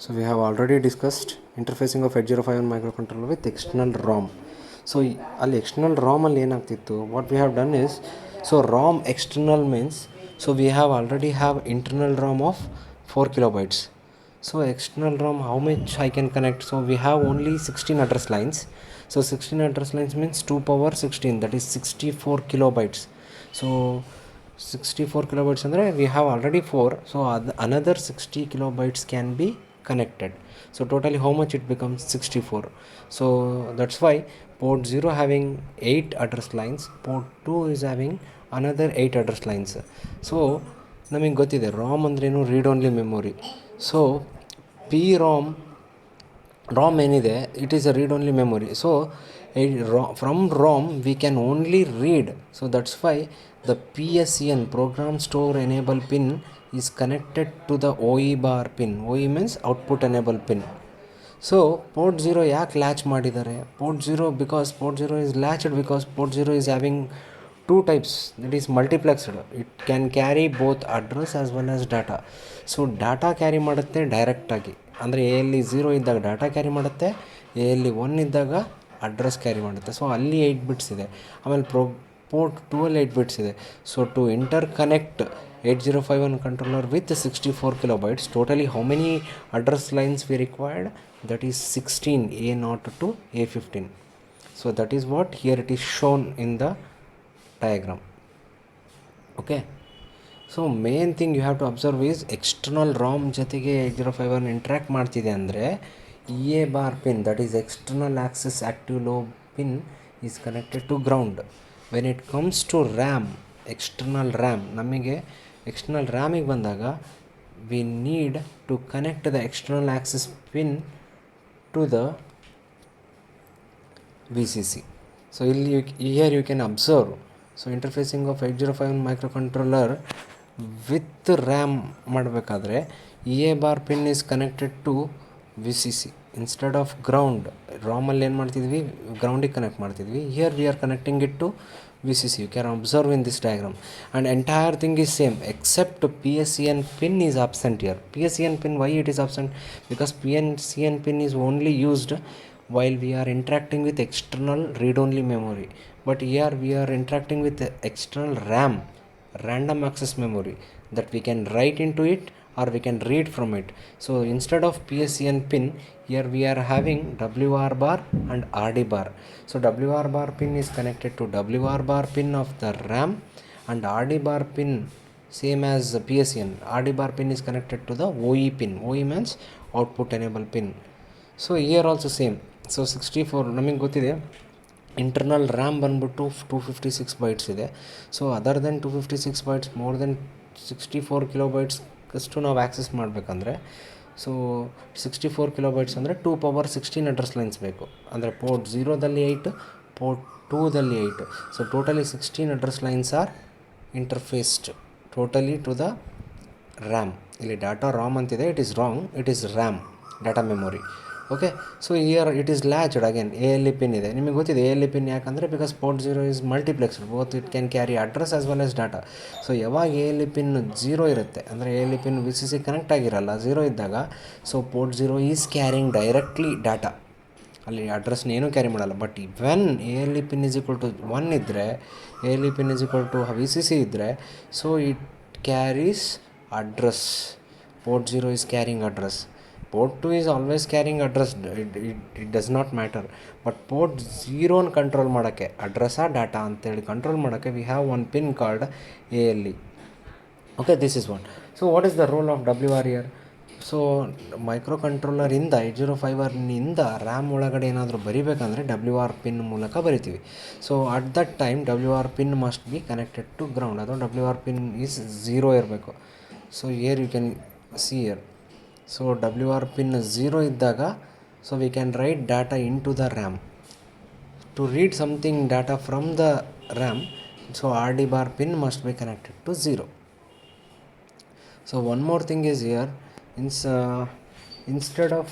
So we have already discussed interfacing of 8051 microcontroller with external ROM. So ಅಲ್ಲಿ external ROM ಅಲ್ಲಿ ಏನಾಗ್ತಿತ್ತು, what we have done is, so ROM external means, so we have already have internal ROM of 4 kilobytes. So external ROM, how much I can connect? So we have only 16 address lines. So 16 address lines means 2 power 16, that is 64 kilobytes. So 64 kilobytes ಅಂದರೆ we have already 4, so another 60 kilobytes can be connected. So totally how much it becomes? 64. So that's why port 0 having 8 address lines, port 2 is having another 8 address lines. So ನಮಗೆ ಗೊತ್ತಿದೆ ROM ಅಂದ್ರೇನು, read only memory. So ROM ಏನಿದೆ, it is a read only memory. So from ROM we can only read. So that's why the PSEN, program store enable pin, is connected to the OE bar pin. OE means output enable pin. So port 0 ಯಾಕೆ latch ಮಾಡಿದ್ದಾರೆ? Port 0 because port 0 is latched because port 0 is having two types, that is multiplexed. It can carry both address as well as data. So data carry ಮಾಡುತ್ತೆ ಡೈರೆಕ್ಟಾಗಿ, ಅಂದರೆ ಎಲ್ಲಿ 0 ಇದ್ದಾಗ data carry ಮಾಡುತ್ತೆ, ಎಲ್ಲಿ 1 ಇದ್ದಾಗ ಅಡ್ರೆಸ್ ಕ್ಯಾರಿ ಮಾಡುತ್ತೆ. ಸೊ ಅಲ್ಲಿ 8 ಬಿಟ್ಸ್ ಇದೆ. ಆಮೇಲೆ ಪೋರ್ಟ್ 2 ಅಲ್ಲಿ 8 ಬಿಟ್ಸ್ ಇದೆ. So to interconnect 8051 controller with 64 kilobytes, totally how many address lines we required? That is 16, A0 to A15. So that is what here it is shown in the diagram. Okay, so main thing you have to observe is external ROM ಜೊತೆಗೆ 8051 interact ಮಾಡ್ತಿದೆ ಅಂದರೆ EA bar pin, that is external access active low pin, is connected to ground. When it comes to RAM, external RAM, ನಮಗೆ external ರ್ಯಾಮಿಗೆ ಬಂದಾಗ we need to connect the external access pin to the VCC. So ಇಲ್ಲಿ here you can observe, so interfacing of 8051 microcontroller with RAM ಮಾಡಬೇಕಾದ್ರೆ EA bar pin is connected to VCC instead of ground. ರಾಮಲ್ಲಿ ಏನು ಮಾಡ್ತಿದ್ವಿ, ಗ್ರೌಂಡಿಗೆ connect ಮಾಡ್ತಿದ್ವಿ. Here we are connecting it to VCC. You can observe in this diagram, and entire thing is same except PSEN pin is absent here. PSEN pin, why it is absent? Because PSEN pin is only used while we are interacting with external read-only memory, but here we are interacting with the external RAM, random access memory, that we can write into it or we can read from it. So instead of PSEN pin, here we are having WR bar and RD bar. So WR bar pin is connected to WR bar pin of the RAM, and RD bar pin same as PSEN. RD bar pin is connected to the OE pin. OE means output enable pin. So here also same. So 64 ನಮಗೆ ಗೊತ್ತಿದೆ internal RAM ಬಂದ್ಬಿಟ್ಟು 256 bytes ಇದೆ. So other than 256 bytes, more than 64 kilobytes ಅಷ್ಟು ನಾವು access ಮಾಡಬೇಕಂದ್ರೆ, so 64 kilobytes ಅಂದರೆ 2 power 16 address lines ಬೇಕು. ಅಂದರೆ ಪೋರ್ಟ್ 0ದಲ್ಲಿ 8, ಪೋರ್ಟ್ 2ದಲ್ಲಿ 8. So totally 16 address lines are interfaced totally to the RAM. ಇಲ್ಲಿ ಡಾಟಾ ರಾಮ್ ಅಂತಿದೆ, it is wrong, it is RAM, data memory. Okay, so here it is latched again. ALE pin ಇದೆ, ನಿಮಗೆ ಗೊತ್ತಿದೆ ALE pin ಯಾಕಂದರೆ because port 0 is multiplexed, both it can carry address as well as data. So ಯಾವಾಗ ALE pin 0 ಇರುತ್ತೆ, ಅಂದರೆ ALE pin VCC connect ಆಗಿರಲ್ಲ, 0 ಇದ್ದಾಗ, so port 0 is carrying directly data, ಅಲ್ಲಿ ಅಡ್ರೆಸ್ನೇನೂ ಕ್ಯಾರಿ ಮಾಡಲ್ಲ. But when ALE pin is equal to 1 ಇದ್ದರೆ, ALE pin is equal to VCC ಇದ್ದರೆ, so it carries address. Port 0 is carrying address. Port 2 is always carrying address, it does not matter. But port 0 control ಮಾಡೋಕ್ಕೆ, ಅಡ್ರೆಸ್ಸಾ data ಅಂತೇಳಿ control ಮಾಡೋಕ್ಕೆ, we have one pin called ALE. Okay, this is one. So what is the role of WR here? ಸೊ micro ಕಂಟ್ರೋಲರಿಂದ 8051ನಿಂದ RAM ಒಳಗಡೆ ಏನಾದರೂ ಬರಿಬೇಕಂದ್ರೆ WR ಪಿನ್ ಮೂಲಕ ಬರಿತೀವಿ. So at that time WR pin must be connected to ground, ಅದು WR pin is 0 ಇರಬೇಕು. So here you can see here. So WR pin 0 ಇದ್ದಾಗ, so we can write data into the RAM. To read something data from the RAM, so RD bar pin must be connected to 0. So one more thing is here, instead of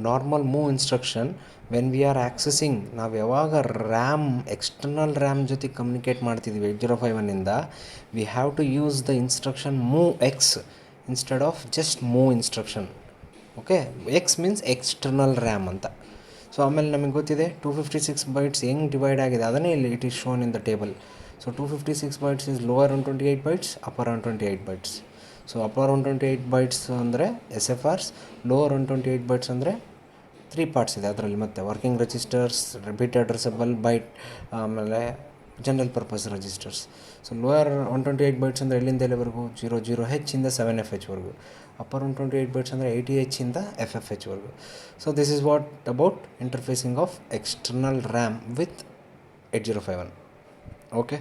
normal move instruction, when we are accessing, ನಾವು ಯಾವಾಗ RAM external RAM ಜೊತೆ communicate ಮಾಡ್ತಿದ್ದೀವಿ 8051ಇಂದ, we have to use the instruction move X. Instead of just move instruction. Okay, X means external RAM ಅಂತ. So ಆಮೇಲೆ ನಮಗೆ ಗೊತ್ತಿದೆ 256 bites ಹೆಂಗೆ ಡಿವೈಡ್ ಆಗಿದೆ, ಅದನ್ನೇ ಇಲ್ಲಿ it is shown in the table. So 256 bytes is lower 128 bytes, upper 128 bytes. So upper 128 bytes ಅಂದರೆ S F Rs, lower 128 bytes ಅಂದರೆ 3 ಪಾರ್ಟ್ಸ್ ಇದೆ ಅದರಲ್ಲಿ. ಮತ್ತೆ working registers, repeat addressable byte, ಆಮೇಲೆ general purpose registers. So lower 128 bytes ಅಂದರೆ ಎಲ್ಲಿಂದ ಎಲ್ಲಿವರೆಗೂ 00H ಇಂದ 7FH ವರೆಗೂ. ಅಪ್ಪರ್ 128 ಬೈಟ್ಸ್ ಅಂದರೆ 80H ಇಂದ FFH ವರೆಗೂ. So this is what about interfacing of external RAM with 8051. Okay.